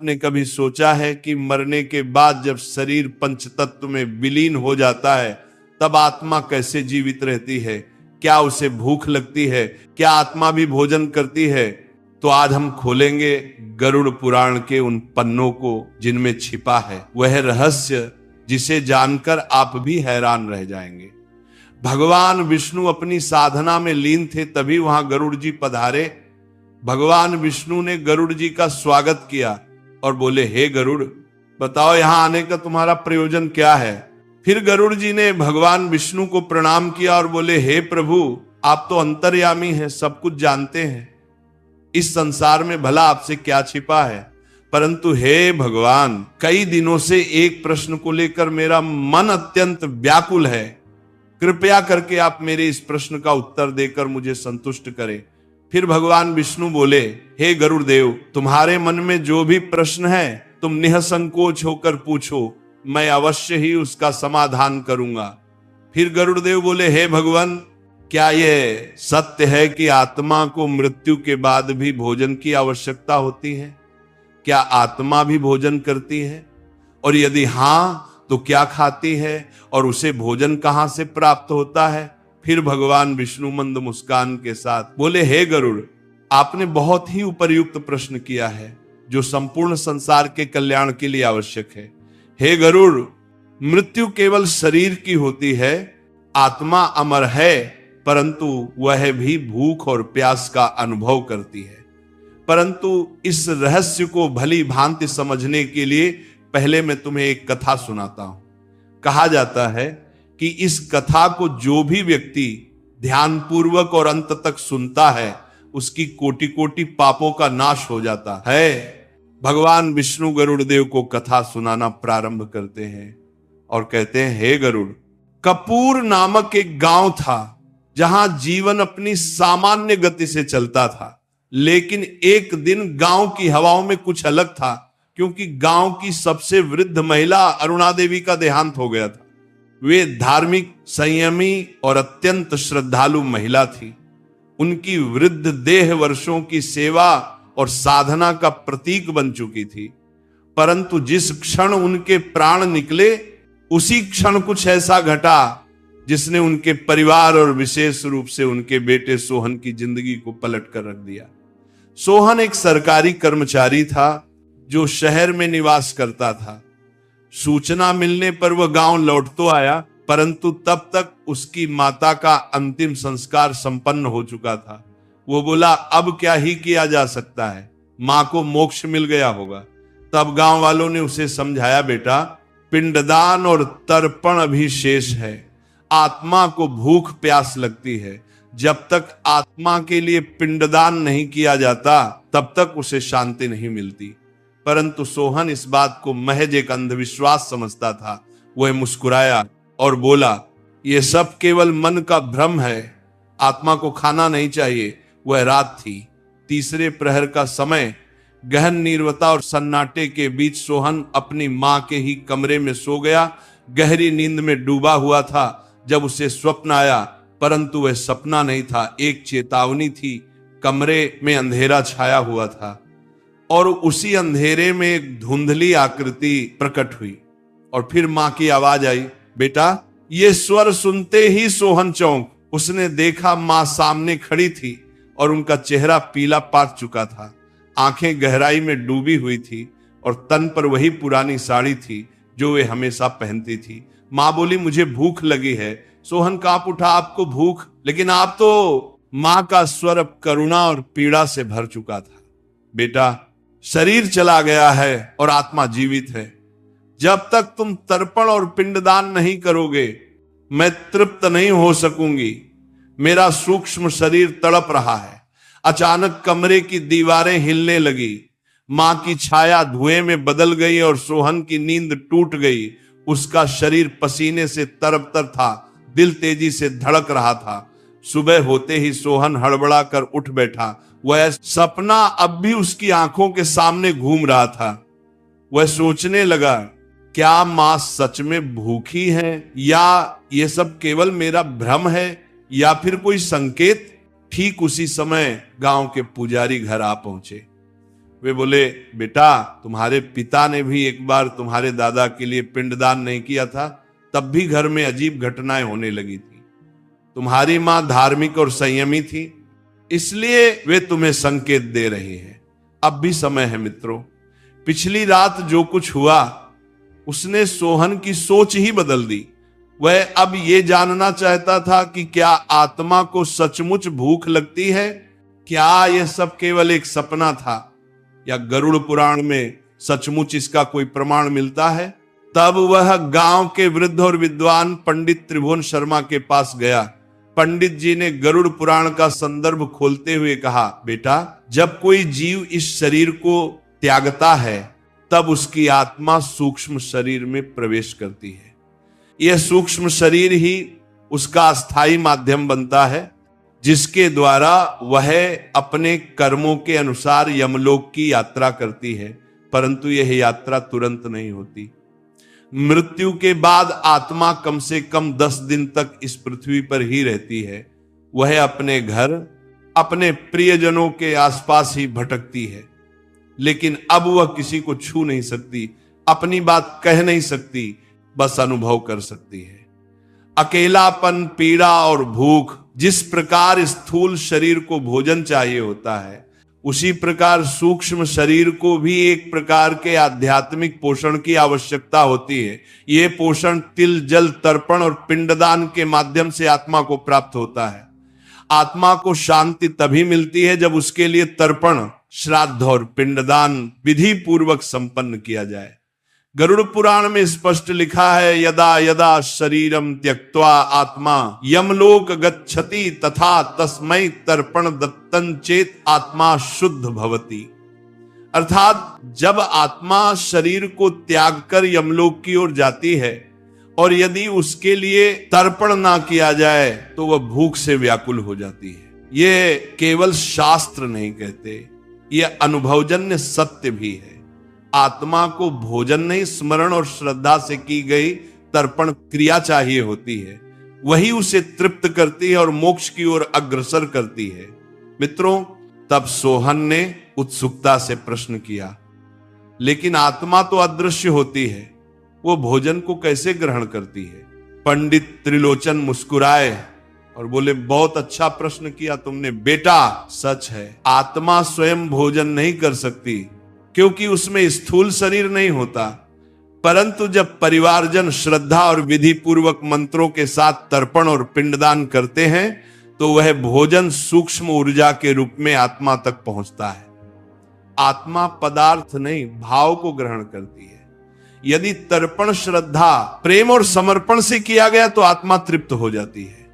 आपने कभी सोचा है कि मरने के बाद जब शरीर पंचतत्व में विलीन हो जाता है तब आत्मा कैसे जीवित रहती है? क्या उसे भूख लगती है? क्या आत्मा भी भोजन करती है? तो आज हम खोलेंगे गरुड़ पुराण के उन पन्नों को जिनमें छिपा है वह रहस्य, जिसे जानकर आप भी हैरान रह जाएंगे। भगवान विष्णु अपनी साधना में लीन थे, तभी वहां गरुड़ जी पधारे। भगवान विष्णु ने गरुड़ जी का स्वागत किया और बोले, हे गरुड़, बताओ यहां आने का तुम्हारा प्रयोजन क्या है? फिर गरुड़ जी ने भगवान विष्णु को प्रणाम किया और बोले, हे प्रभु, आप तो अंतर्यामी हैं, सब कुछ जानते हैं, इस संसार में भला आपसे क्या छिपा है? परंतु हे भगवान, कई दिनों से एक प्रश्न को लेकर मेरा मन अत्यंत व्याकुल है, कृपया करके आप मेरे इस प्रश्न का उत्तर देकर मुझे संतुष्ट करें। फिर भगवान विष्णु बोले, हे गरुड़ देव, तुम्हारे मन में जो भी प्रश्न है तुम निःसंकोच होकर पूछो, मैं अवश्य ही उसका समाधान करूंगा। फिर गरुड़ देव बोले, हे भगवान, क्या यह सत्य है कि आत्मा को मृत्यु के बाद भी भोजन की आवश्यकता होती है? क्या आत्मा भी भोजन करती है? और यदि हां तो क्या खाती है और उसे भोजन कहां से प्राप्त होता है? फिर भगवान विष्णु मंद मुस्कान के साथ बोले, हे गरुड़, आपने बहुत ही उपयुक्त प्रश्न किया है जो संपूर्ण संसार के कल्याण के लिए आवश्यक है। हे गरुड़, मृत्यु केवल शरीर की होती है, आत्मा अमर है, परंतु वह भी भूख और प्यास का अनुभव करती है। परंतु इस रहस्य को भली भांति समझने के लिए पहले मैं तुम्हें एक कथा सुनाता हूं। कहा जाता है कि इस कथा को जो भी व्यक्ति ध्यानपूर्वक और अंत तक सुनता है उसकी कोटि कोटि पापों का नाश हो जाता है। भगवान विष्णु गरुड़ देव को कथा सुनाना प्रारंभ करते हैं और कहते हैं, हे गरुड़, कपूर नामक एक गांव था जहां जीवन अपनी सामान्य गति से चलता था, लेकिन एक दिन गांव की हवाओं में कुछ अलग था, क्योंकि गांव की सबसे वृद्ध महिला अरुणा देवी का देहांत हो गया था। वे धार्मिक, संयमी और अत्यंत श्रद्धालु महिला थी। उनकी वृद्ध देह वर्षों की सेवा और साधना का प्रतीक बन चुकी थी, परंतु जिस क्षण उनके प्राण निकले उसी क्षण कुछ ऐसा घटा जिसने उनके परिवार और विशेष रूप से उनके बेटे सोहन की जिंदगी को पलट कर रख दिया। सोहन एक सरकारी कर्मचारी था जो शहर में निवास करता था। सूचना मिलने पर वह गांव लौट तो आया, परंतु तब तक उसकी माता का अंतिम संस्कार संपन्न हो चुका था। वो बोला, अब क्या ही किया जा सकता है, मां को मोक्ष मिल गया होगा। तब गांव वालों ने उसे समझाया, बेटा, पिंडदान और तर्पण अभी शेष है। आत्मा को भूख प्यास लगती है, जब तक आत्मा के लिए पिंडदान नहीं किया जाता तब तक उसे शांति नहीं मिलती। परंतु सोहन इस बात को महज एक अंधविश्वास समझता था। वह मुस्कुराया और बोला, यह सब केवल मन का भ्रम है, आत्मा को खाना नहीं चाहिए। वह रात थी, तीसरे प्रहर का समय। गहन नीरवता और सन्नाटे के बीच सोहन अपनी मां के ही कमरे में सो गया। गहरी नींद में डूबा हुआ था जब उसे स्वप्न आया, परंतु वह सपना नहीं था, एक चेतावनी थी। कमरे में अंधेरा छाया हुआ था और उसी अंधेरे में एक धुंधली आकृति प्रकट हुई और फिर मां की आवाज आई, बेटा। ये स्वर सुनते ही सोहन चौंक। उसने देखा मां सामने खड़ी थी और उनका चेहरा पीला पड़ चुका था, आंखें गहराई में डूबी हुई थी और तन पर वही पुरानी साड़ी थी जो वे हमेशा पहनती थी। मां बोली, मुझे भूख लगी है। सोहन कांप उठा, आपको भूख? लेकिन आप तो। मां का स्वर अब करुणा और पीड़ा से भर चुका था। बेटा, शरीर चला गया है और आत्मा जीवित है। जब तक तुम तर्पण और पिंडदान नहीं करोगे मैं तृप्त नहीं हो सकूंगी। मेरा सूक्ष्म शरीर तड़प रहा है। अचानक कमरे की दीवारें हिलने लगी। मां की छाया धुएं में बदल गई और सोहन की नींद टूट गई। उसका शरीर पसीने से तरबतर था, दिल तेजी से धड़क रहा था। सुबह होते ही सोहन हड़बड़ा कर उठ बैठा। वह सपना अब भी उसकी आंखों के सामने घूम रहा था। वह सोचने लगा, क्या मां सच में भूखी है या यह सब केवल मेरा भ्रम है या फिर कोई संकेत? ठीक उसी समय गांव के पुजारी घर आ पहुंचे। वे बोले, बेटा तुम्हारे पिता ने भी एक बार तुम्हारे दादा के लिए पिंडदान नहीं किया था, तब भी घर में अजीब घटनाएं होने लगी थी। तुम्हारी मां धार्मिक और संयमी थी, इसलिए वे तुम्हें संकेत दे रही है। अब भी समय है मित्रों। पिछली रात जो कुछ हुआ उसने सोहन की सोच ही बदल दी। वह अब ये जानना चाहता था कि क्या आत्मा को सचमुच भूख लगती है, क्या यह सब केवल एक सपना था, या गरुड़ पुराण में सचमुच इसका कोई प्रमाण मिलता है। तब वह गांव के वृद्ध और विद्वान पंडित त्रिभुवन शर्मा के पास गया। पंडित जी ने गरुड़ पुराण का संदर्भ खोलते हुए कहा, बेटा जब कोई जीव इस शरीर को त्यागता है तब उसकी आत्मा सूक्ष्म शरीर में प्रवेश करती है। यह सूक्ष्म शरीर ही उसका अस्थाई माध्यम बनता है, जिसके द्वारा वह अपने कर्मों के अनुसार यमलोक की यात्रा करती है। परंतु यह यात्रा तुरंत नहीं होती। मृत्यु के बाद आत्मा कम से कम 10 दिन तक इस पृथ्वी पर ही रहती है। वह अपने घर, अपने प्रियजनों के आसपास ही भटकती है, लेकिन अब वह किसी को छू नहीं सकती, अपनी बात कह नहीं सकती, बस अनुभव कर सकती है। अकेलापन, पीड़ा और भूख जिस प्रकार स्थूल शरीर को भोजन चाहिए होता है, उसी प्रकार सूक्ष्म शरीर को भी एक प्रकार के आध्यात्मिक पोषण की आवश्यकता होती है। यह पोषण तिल, जल, तर्पण और पिंडदान के माध्यम से आत्मा को प्राप्त होता है। आत्मा को शांति तभी मिलती है जब उसके लिए तर्पण, श्राद्ध और पिंडदान विधि पूर्वक संपन्न किया जाए। गरुड़ पुराण में स्पष्ट लिखा है, यदा यदा शरीरम त्यक्त्वा आत्मा यमलोक गच्छति तथा तस्मै तर्पण दत्तं चेत आत्मा शुद्ध भवति। अर्थात जब आत्मा शरीर को त्याग कर यमलोक की ओर जाती है और यदि उसके लिए तर्पण ना किया जाए तो वह भूख से व्याकुल हो जाती है। यह केवल शास्त्र नहीं कहते, यह अनुभवजन्य सत्य भी है। आत्मा को भोजन नहीं, स्मरण और श्रद्धा से की गई तर्पण क्रिया चाहिए होती है। वही उसे तृप्त करती है और मोक्ष की ओर अग्रसर करती है। मित्रों, तब सोहन ने उत्सुकता से प्रश्न किया, लेकिन आत्मा तो अदृश्य होती है, वो भोजन को कैसे ग्रहण करती है? पंडित त्रिलोचन मुस्कुराए और बोले, बहुत अच्छा प्रश्न किया तुमने बेटा। सच है, आत्मा स्वयं भोजन नहीं कर सकती, क्योंकि उसमें स्थूल शरीर नहीं होता। परंतु जब परिवारजन श्रद्धा और विधि पूर्वक मंत्रों के साथ तर्पण और पिंडदान करते हैं तो वह भोजन सूक्ष्म ऊर्जा के रूप में आत्मा तक पहुंचता है। आत्मा पदार्थ नहीं, भाव को ग्रहण करती है। यदि तर्पण श्रद्धा, प्रेम और समर्पण से किया गया तो आत्मा तृप्त हो जाती है,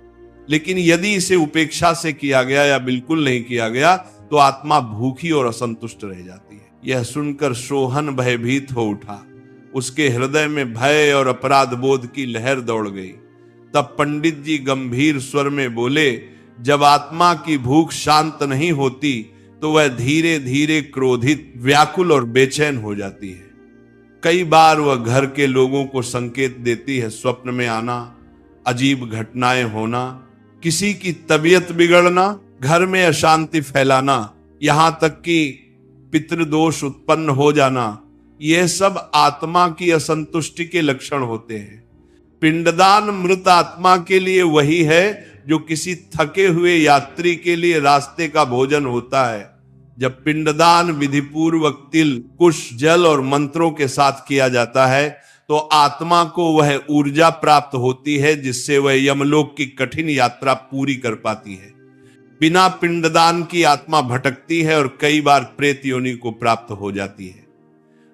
लेकिन यदि इसे उपेक्षा से किया गया या बिल्कुल नहीं किया गया तो आत्मा भूखी और असंतुष्ट रह जाती है। यह सुनकर सोहन भयभीत हो उठा। उसके हृदय में भय और अपराध बोध की लहर दौड़ गई। तब पंडित जी गंभीर स्वर में बोले, जब आत्मा की भूख शांत नहीं होती तो वह धीरे धीरे क्रोधित, व्याकुल और बेचैन हो जाती है। कई बार वह घर के लोगों को संकेत देती है, स्वप्न में आना, अजीब घटनाएं होना, किसी की तबीयत बिगड़ना, घर में अशांति फैलाना, यहां तक कि पितृदोष उत्पन्न हो जाना। यह सब आत्मा की असंतुष्टि के लक्षण होते हैं। पिंडदान मृत आत्मा के लिए वही है जो किसी थके हुए यात्री के लिए रास्ते का भोजन होता है। जब पिंडदान विधिपूर्वक तिल, कुश, जल और मंत्रों के साथ किया जाता है तो आत्मा को वह ऊर्जा प्राप्त होती है जिससे वह यमलोक की कठिन यात्रा पूरी कर पाती है। बिना पिंडदान की आत्मा भटकती है और कई बार प्रेत योनि को प्राप्त हो जाती है।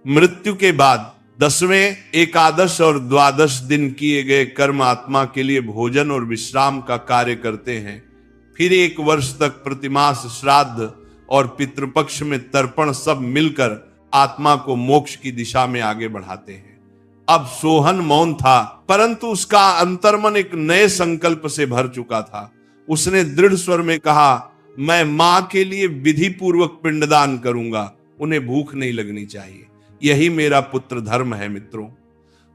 मृत्यु के बाद 10वें, एकादश और द्वादश दिन किए गए कर्म आत्मा के लिए भोजन और विश्राम का कार्य करते हैं। फिर 1 वर्ष तक प्रतिमास, श्राद्ध और पितृपक्ष में तर्पण सब मिलकर आत्मा को मोक्ष की दिशा में आगे बढ़ाते हैं। अब सोहन मौन था, परंतु उसका अंतर्मन एक नए संकल्प से भर चुका था। उसने दृढ़ स्वर में कहा, मैं मां के लिए विधि पूर्वक पिंडदान करूंगा, उन्हें भूख नहीं लगनी चाहिए, यही मेरा पुत्र धर्म है। मित्रों,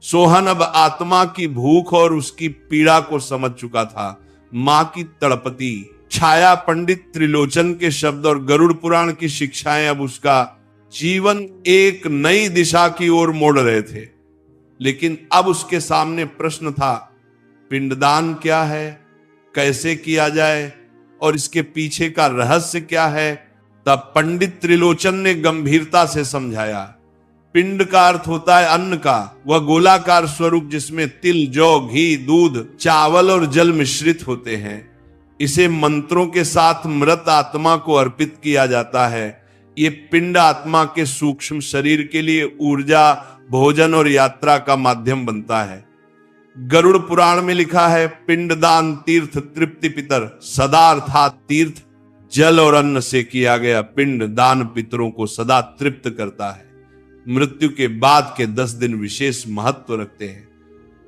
सोहन अब आत्मा की भूख और उसकी पीड़ा को समझ चुका था। मां की तड़पती छाया, पंडित त्रिलोचन के शब्द और गरुड़ पुराण की शिक्षाएं अब उसका जीवन एक नई दिशा की ओर मोड़ रहे थे। लेकिन अब उसके सामने प्रश्न था, पिंडदान क्या है, कैसे किया जाए और इसके पीछे का रहस्य क्या है। तब पंडित त्रिलोचन ने गंभीरता से समझाया, पिंड का अर्थ होता है अन्न का, वह गोलाकार स्वरूप जिसमें तिल, जौ, घी, दूध, चावल और जल मिश्रित होते हैं। इसे मंत्रों के साथ मृत आत्मा को अर्पित किया जाता है। ये पिंड आत्मा के सूक्ष्म शरीर के लिए ऊर्जा, भोजन और यात्रा का माध्यम बनता है। गरुड़ पुराण में लिखा है, पिंडदान तीर्थ तृप्ति पितर सदा, अर्थात तीर्थ जल और अन्न से किया गया पिंड दान पितरों को सदा तृप्त करता है। मृत्यु के बाद के 10 दिन विशेष महत्व रखते हैं।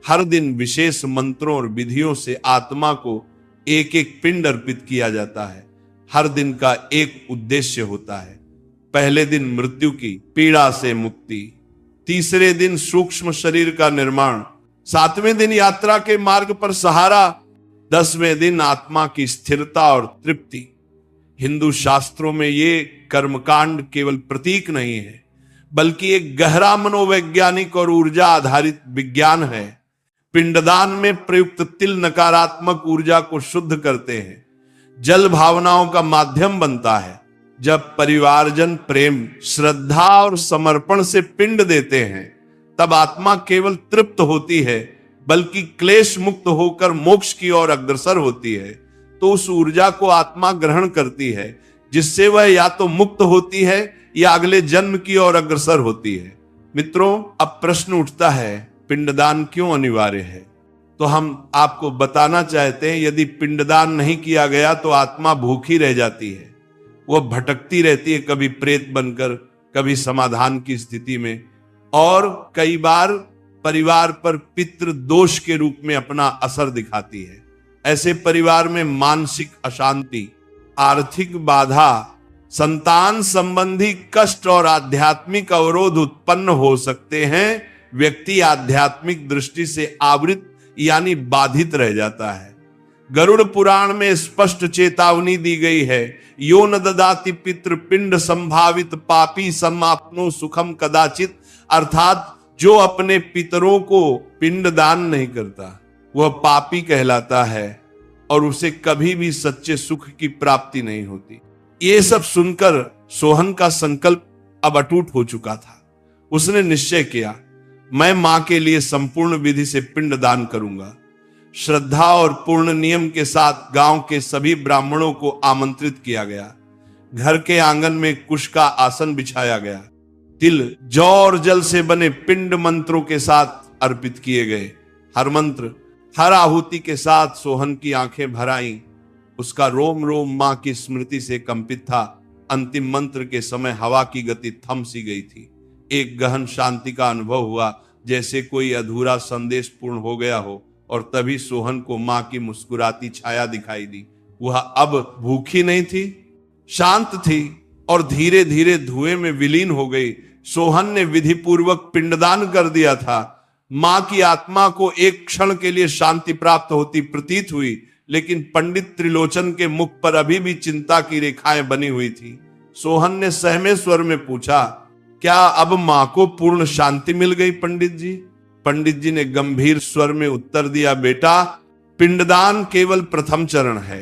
हर दिन विशेष मंत्रों और विधियों से आत्मा को एक एक पिंड अर्पित किया जाता है। हर दिन का एक उद्देश्य होता है। पहले दिन मृत्यु की पीड़ा से मुक्ति, तीसरे दिन सूक्ष्म शरीर का निर्माण, 7वें दिन यात्रा के मार्ग पर सहारा, 10वें दिन आत्मा की स्थिरता और तृप्ति। हिंदू शास्त्रों में ये कर्मकांड केवल प्रतीक नहीं है, बल्कि एक गहरा मनोवैज्ञानिक और ऊर्जा आधारित विज्ञान है। पिंडदान में प्रयुक्त तिल नकारात्मक ऊर्जा को शुद्ध करते हैं, जल भावनाओं का माध्यम बनता है। जब परिवारजन प्रेम, श्रद्धा और समर्पण से पिंड देते हैं, तब आत्मा केवल तृप्त होती है, बल्कि क्लेश मुक्त होकर मोक्ष की ओर अग्रसर होती है। तो उस ऊर्जा को आत्मा ग्रहण करती है, जिससे वह या तो मुक्त होती है या अगले जन्म की ओर अग्रसर होती है। मित्रों, अब प्रश्न उठता है, पिंडदान क्यों अनिवार्य है? तो हम आपको बताना चाहते हैं, यदि पिंडदान नहीं किया गया तो आत्मा भूखी रह जाती है। वह भटकती रहती है, कभी प्रेत बनकर, कभी समाधान की स्थिति में, और कई बार परिवार पर पितृ दोष के रूप में अपना असर दिखाती है। ऐसे परिवार में मानसिक अशांति, आर्थिक बाधा, संतान संबंधी कष्ट और आध्यात्मिक अवरोध उत्पन्न हो सकते हैं। व्यक्ति आध्यात्मिक दृष्टि से आवृत यानी बाधित रह जाता है। गरुड़ पुराण में स्पष्ट चेतावनी दी गई है, यो न ददाति पितृ पिंड संभावित पापी समाप्नो सुखम कदाचित, अर्थात जो अपने पितरों को पिंड दान नहीं करता वह पापी कहलाता है और उसे कभी भी सच्चे सुख की प्राप्ति नहीं होती। ये सब सुनकर सोहन का संकल्प अब अटूट हो चुका था। उसने निश्चय किया, मैं मां के लिए संपूर्ण विधि से पिंड दान करूंगा। श्रद्धा और पूर्ण नियम के साथ गांव के सभी ब्राह्मणों को आमंत्रित किया गया। घर के आंगन में कुश का आसन बिछाया गया। तिल, जौ और जल से बने पिंड मंत्रों के साथ अर्पित किए गए। हर मंत्र, हर आहुति के साथ सोहन की आंखें भर आईं। उसका रोम रोम मां की स्मृति से कंपित था। अंतिम मंत्र के समय हवा की गति थम सी गई थी। एक गहन शांति का अनुभव हुआ, जैसे कोई अधूरा संदेश पूर्ण हो गया हो। और तभी सोहन को मां की मुस्कुराती छाया दिखाई दी। वह अब भूखी नहीं थी, शांत थी और धीरे धीरे धुएं में विलीन हो गई। सोहन ने विधि पूर्वक पिंडदान कर दिया था। मां की आत्मा को एक क्षण के लिए शांति प्राप्त होती प्रतीत हुई, लेकिन पंडित त्रिलोचन के मुख पर अभी भी चिंता की रेखाएं बनी हुई थी। सोहन ने सहमे स्वर में पूछा, क्या अब मां को पूर्ण शांति मिल गई पंडित जी? पंडित जी ने गंभीर स्वर में उत्तर दिया, बेटा, पिंडदान केवल प्रथम चरण है।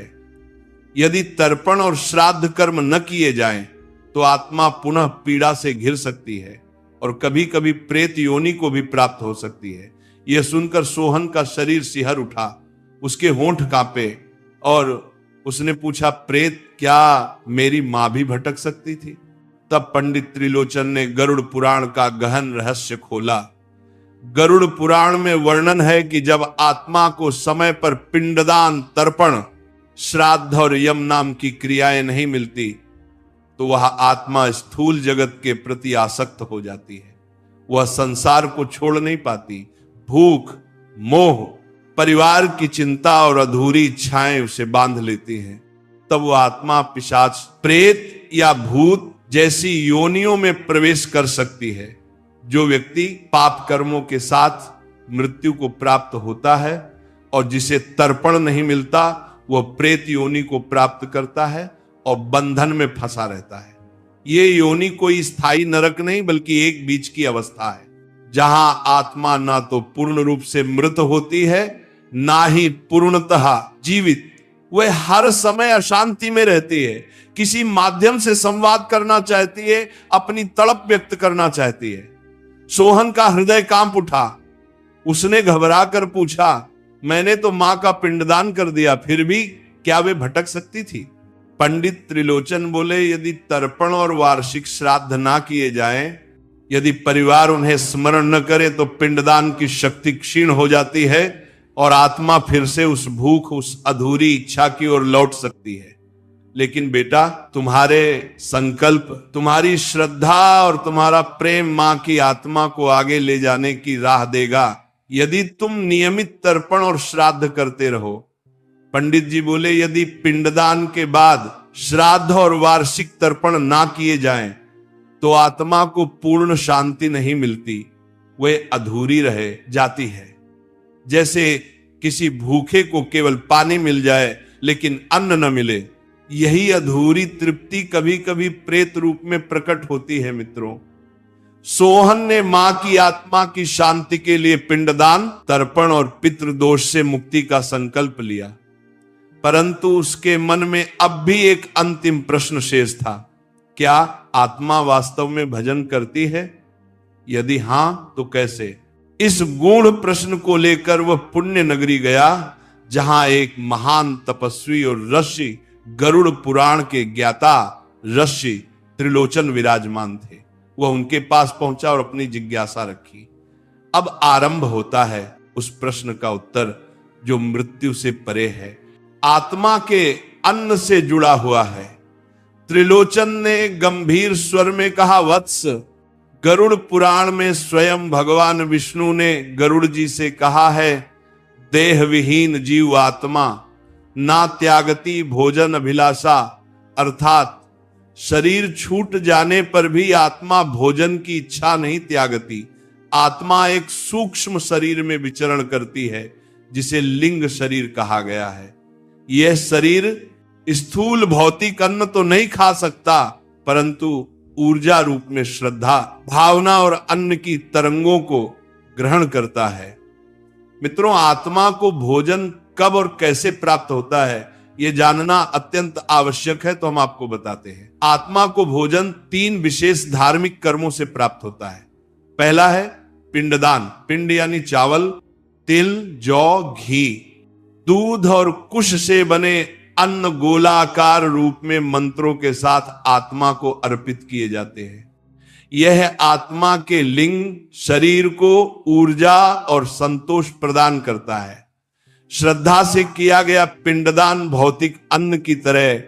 यदि तर्पण और श्राद्ध कर्म न किए जाएं, तो आत्मा पुनः पीड़ा से घिर सकती है और कभी कभी प्रेत योनि को भी प्राप्त हो सकती है। यह सुनकर सोहन का शरीर सिहर उठा, उसके होंठ कांपे और उसने पूछा, प्रेत, क्या मेरी मां भी भटक सकती थी? तब पंडित त्रिलोचन ने गरुड़ पुराण का गहन रहस्य खोला। गरुड़ पुराण में वर्णन है कि जब आत्मा को समय पर पिंडदान, तर्पण, श्राद्ध और यम नाम की क्रियाएं नहीं मिलती, तो वह आत्मा स्थूल जगत के प्रति आसक्त हो जाती है। वह संसार को छोड़ नहीं पाती। भूख, मोह, परिवार की चिंता और अधूरी इच्छाएं उसे बांध लेती हैं। तब वह आत्मा पिशाच, प्रेत या भूत जैसी योनियों में प्रवेश कर सकती है। जो व्यक्ति पाप कर्मों के साथ मृत्यु को प्राप्त होता है और जिसे तर्पण नहीं मिलता, वह प्रेत योनि को प्राप्त करता है और बंधन में फंसा रहता है। ये योनि कोई स्थायी नरक नहीं बल्कि एक बीच की अवस्था है, जहां आत्मा ना तो पूर्ण रूप से मृत होती है ना ही पूर्णतः जीवित। वह हर समय अशांति में रहती है, किसी माध्यम से संवाद करना चाहती है, अपनी तड़प व्यक्त करना चाहती है। सोहन का हृदय कांप उठा। उसने घबरा कर पूछा, मैंने तो मां का पिंडदान कर दिया, फिर भी क्या वे भटक सकती थी? पंडित त्रिलोचन बोले, यदि तर्पण और वार्षिक श्राद्ध ना किए जाएं, यदि परिवार उन्हें स्मरण न करे तो पिंडदान की शक्ति क्षीण हो जाती है और आत्मा फिर से उस भूख, उस अधूरी इच्छा की ओर लौट सकती है। लेकिन बेटा, तुम्हारे संकल्प, तुम्हारी श्रद्धा और तुम्हारा प्रेम मां की आत्मा को आगे ले जाने की राह देगा, यदि तुम नियमित तर्पण और श्राद्ध करते रहो। पंडित जी बोले, यदि पिंडदान के बाद श्राद्ध और वार्षिक तर्पण ना किए जाएं, तो आत्मा को पूर्ण शांति नहीं मिलती, वह अधूरी रह जाती है। जैसे किसी भूखे को केवल पानी मिल जाए लेकिन अन्न न मिले, यही अधूरी तृप्ति कभी कभी प्रेत रूप में प्रकट होती है। मित्रों, सोहन ने मां की आत्मा की शांति के लिए पिंडदान, तर्पण और पितृदोष से मुक्ति का संकल्प लिया, परंतु उसके मन में अब भी एक अंतिम प्रश्न शेष था, क्या आत्मा वास्तव में भजन करती है? यदि हां तो कैसे? इस गूढ़ प्रश्न को लेकर वह पुण्य नगरी गया, जहां एक महान तपस्वी और ऋषि, गरुड़ पुराण के ज्ञाता ऋषि त्रिलोचन विराजमान थे। वह उनके पास पहुंचा और अपनी जिज्ञासा रखी। अब आरंभ होता है उस प्रश्न का उत्तर जो मृत्यु से परे है, आत्मा के अन्न से जुड़ा हुआ है। त्रिलोचन ने गंभीर स्वर में कहा, वत्स, गरुड़ पुराण में स्वयं भगवान विष्णु ने गरुड़ जी से कहा है, देह विहीन जीव आत्मा ना त्यागती भोजन अभिलाषा, अर्थात शरीर छूट जाने पर भी आत्मा भोजन की इच्छा नहीं त्यागती। आत्मा एक सूक्ष्म शरीर में विचरण करती है, जिसे लिंग शरीर कहा गया है। यह शरीर स्थूल भौतिक अन्न तो नहीं खा सकता, परंतु ऊर्जा रूप में श्रद्धा, भावना और अन्न की तरंगों को ग्रहण करता है। मित्रों, आत्मा को भोजन कब और कैसे प्राप्त होता है, यह जानना अत्यंत आवश्यक है, तो हम आपको बताते हैं। आत्मा को भोजन 3 विशेष धार्मिक कर्मों से प्राप्त होता है। पहला है पिंडदान। पिंड यानी चावल, तिल, जौ, घी, दूध और कुश से बने अन्न गोलाकार रूप में मंत्रों के साथ आत्मा को अर्पित किए जाते हैं। यह आत्मा के लिंग शरीर को ऊर्जा और संतोष प्रदान करता है। श्रद्धा से किया गया पिंडदान भौतिक अन्न की तरह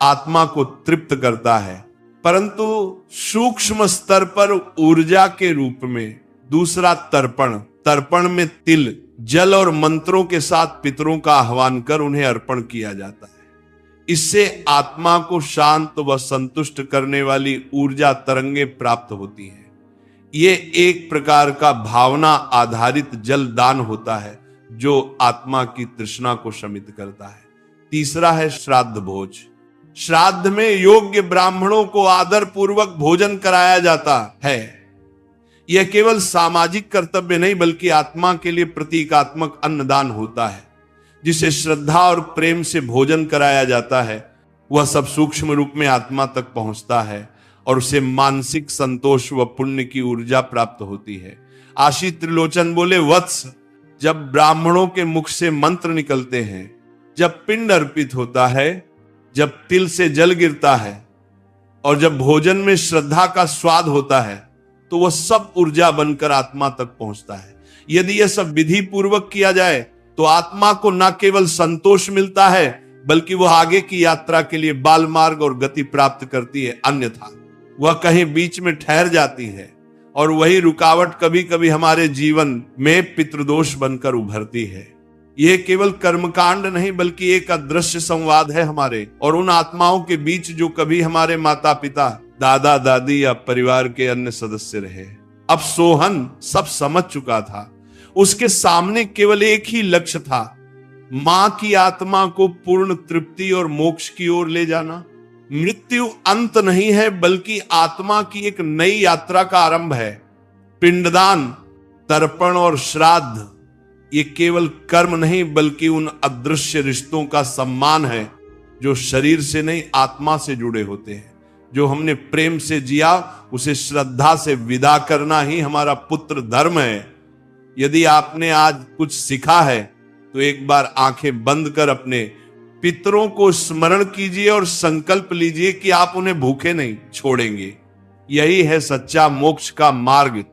आत्मा को तृप्त करता है, परंतु सूक्ष्म स्तर पर ऊर्जा के रूप में। दूसरा तर्पण। तर्पण में तिल, जल और मंत्रों के साथ पितरों का आह्वान कर उन्हें अर्पण किया जाता है। इससे आत्मा को शांत व संतुष्ट करने वाली ऊर्जा तरंगे प्राप्त होती हैं। ये एक प्रकार का भावना आधारित जल दान होता है, जो आत्मा की तृष्णा को शमित करता है। तीसरा है श्राद्ध भोज। श्राद्ध में योग्य ब्राह्मणों को आदर पूर्वक भोजन कराया जाता है। यह केवल सामाजिक कर्तव्य नहीं बल्कि आत्मा के लिए प्रतीकात्मक अन्नदान होता है। जिसे श्रद्धा और प्रेम से भोजन कराया जाता है, वह सब सूक्ष्म रूप में आत्मा तक पहुंचता है और उसे मानसिक संतोष व पुण्य की ऊर्जा प्राप्त होती है। आशी त्रिलोचन बोले, वत्स, जब ब्राह्मणों के मुख से मंत्र निकलते हैं, जब पिंड अर्पित होता है, जब तिल से जल गिरता है और जब भोजन में श्रद्धा का स्वाद होता है, तो वह सब ऊर्जा बनकर आत्मा तक पहुंचता है। यदि यह सब विधि पूर्वक किया जाए तो आत्मा को न केवल संतोष मिलता है बल्कि वह आगे की यात्रा के लिए बाल मार्ग और गति प्राप्त करती है। अन्यथा वह कहीं बीच में ठहर जाती है और वही रुकावट कभी कभी हमारे जीवन में पितृदोष बनकर उभरती है। यह केवल कर्मकांड नहीं बल्कि एक अदृश्य संवाद है हमारे और उन आत्माओं के बीच जो कभी हमारे माता पिता, दादा दादी या परिवार के अन्य सदस्य रहे। अब सोहन सब समझ चुका था। उसके सामने केवल एक ही लक्ष्य था, मां की आत्मा को पूर्ण तृप्ति और मोक्ष की ओर ले जाना। मृत्यु अंत नहीं है, बल्कि आत्मा की एक नई यात्रा का आरंभ है। पिंडदान, तर्पण और श्राद्ध ये केवल कर्म नहीं, बल्कि उन अदृश्य रिश्तों का सम्मान है जो शरीर से नहीं, आत्मा से जुड़े होते हैं। जो हमने प्रेम से जिया, उसे श्रद्धा से विदा करना ही हमारा पुत्र धर्म है। यदि आपने आज कुछ सीखा है तो एक बार आंखें बंद कर अपने पितरों को स्मरण कीजिए और संकल्प लीजिए कि आप उन्हें भूखे नहीं छोड़ेंगे। यही है सच्चा मोक्ष का मार्ग।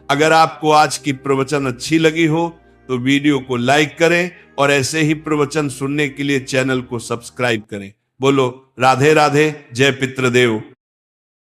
अगर आपको आज की प्रवचन अच्छी लगी हो तो वीडियो को लाइक करें और ऐसे ही प्रवचन सुनने के लिए चैनल को सब्सक्राइब करें। बोलो राधे राधे, जय पितृदेव।